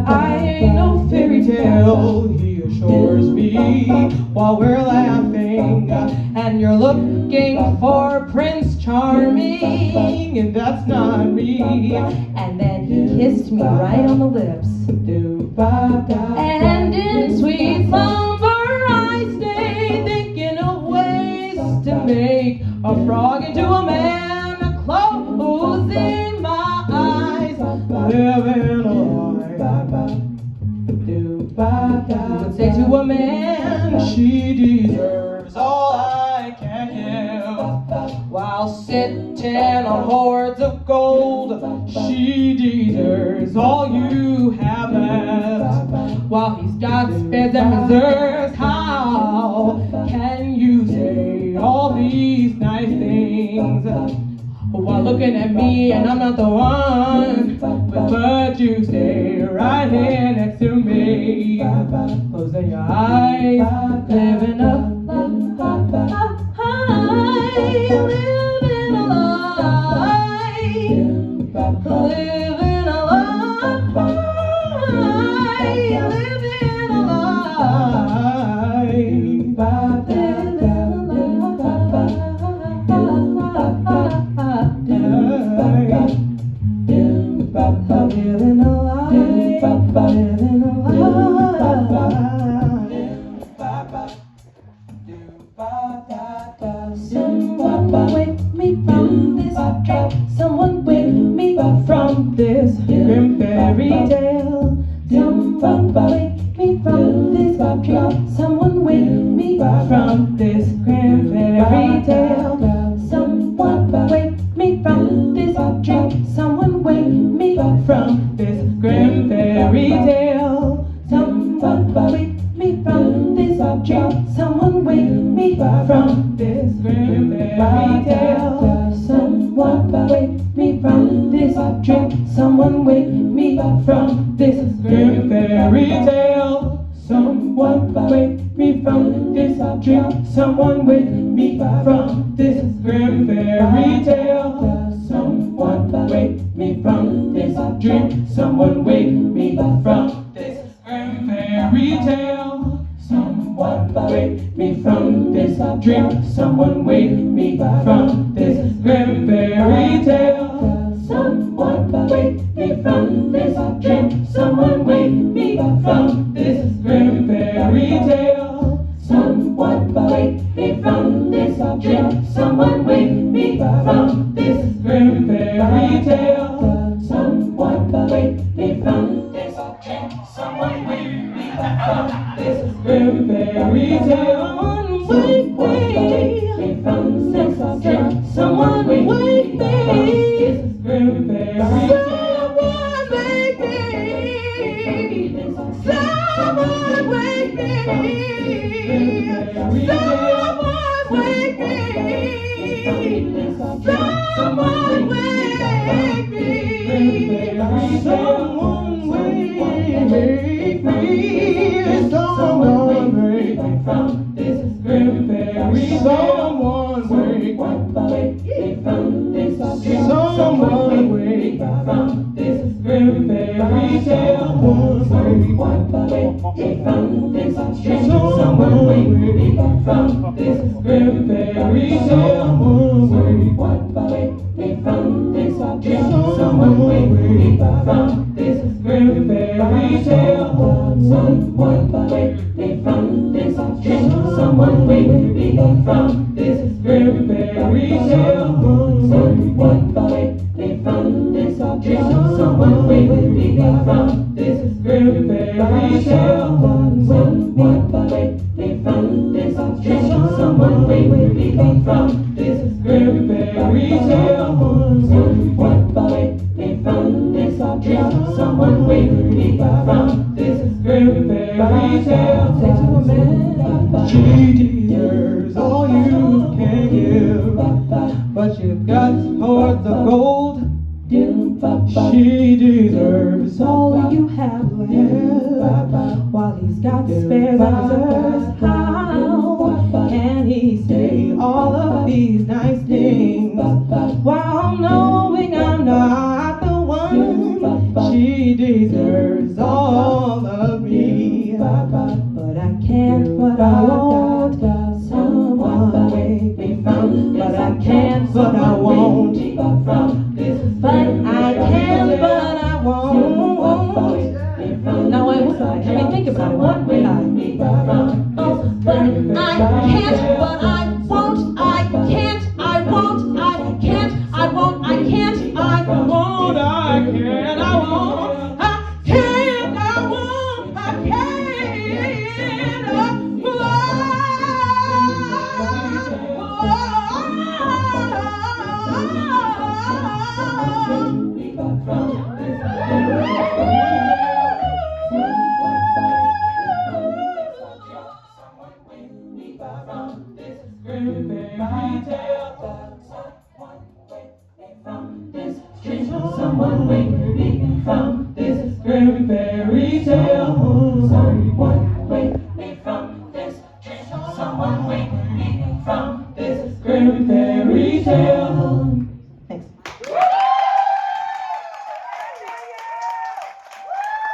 I ain't no fairy tale, he assures me, while we're laughing, and you're looking for Prince Charming, and that's not me. And then he kissed me right on the lips. And in sweet slumber I stay, thinking of ways to make a frog into a man, closing my eyes, living a lie. You would say to a man, she deserves all I can give, while sitting on hordes of gold, she deserves all you have left, while he's got spares and reserves. How can you say all these nice things while looking at me and I'm not the one, but you stay right here next to me, closing your eyes, living a Someone wake me from this dream. Someone wake me from this grim fairy tale. Someone wake me from this dream. Someone wake me from this grim fairy tale. Someone wake me from this dream. Someone wake me from this grim fairy tale. Someone wake me from this dream. Someone wake me from this grim fairy tale. Someone wake me from this dream. Someone wake me from this grim fairy tale. Someone wake me from this dream. Someone wake me from this grim fairy tale. Someone wake me from this dream. Someone wake me from this grim fairy tale. Someone wake me from this dream. Someone wake me from this grim fairy tale. Someone wake me from this dream. Someone wake me from this grim fairy tale. Someone wake me from this dream. Someone wake me from this grim fairy tale. Someone wake me from this dream. Someone wake me from this grim fairy tale. Someone wake me from this dream. Someone wake me from this grim fairy tale. Someone wake me. Someone wake me. Someone wake me. Someone wake me. Someone wake me. Someone wake me from this grim fairy tale. Someone wake me from this dream. Someone wake me from this grim fairy tale. Someone wake me from this dream. Someone wake me from this grim fairy tale. Someone wake me from this dream. Someone wake me from this grim fairy tale. Someone wake me from this dream. Someone wake me from this grim fairy tale. Someone wake me from this dream. Someone wake me from this grim fairy tale. Someone wake me from this wake me from this grim fairy tale. Someone wake me from this dream. Someone wake me from this grim fairy tale. Say to a man, She deserves all you can give, but you've got towards the gold. She deserves all you have left, while he's got spares others. How can he say all of these nice things while knowing I'm not the one? She deserves all of me, but I can't, but I won't. Someone wake me from, but I can't, but I won't. But I can, but I won't. Now I would. I mean, think about it. What would I? Oh, but I can't, but I won't. I can't, I won't. I can't, I won't. I can't, I won't. I can't, I won't. I can't, I won't. I Someone wake me from this grim fairy tale. Someone wake me from this dream. Someone wake me from this grim fairy tale.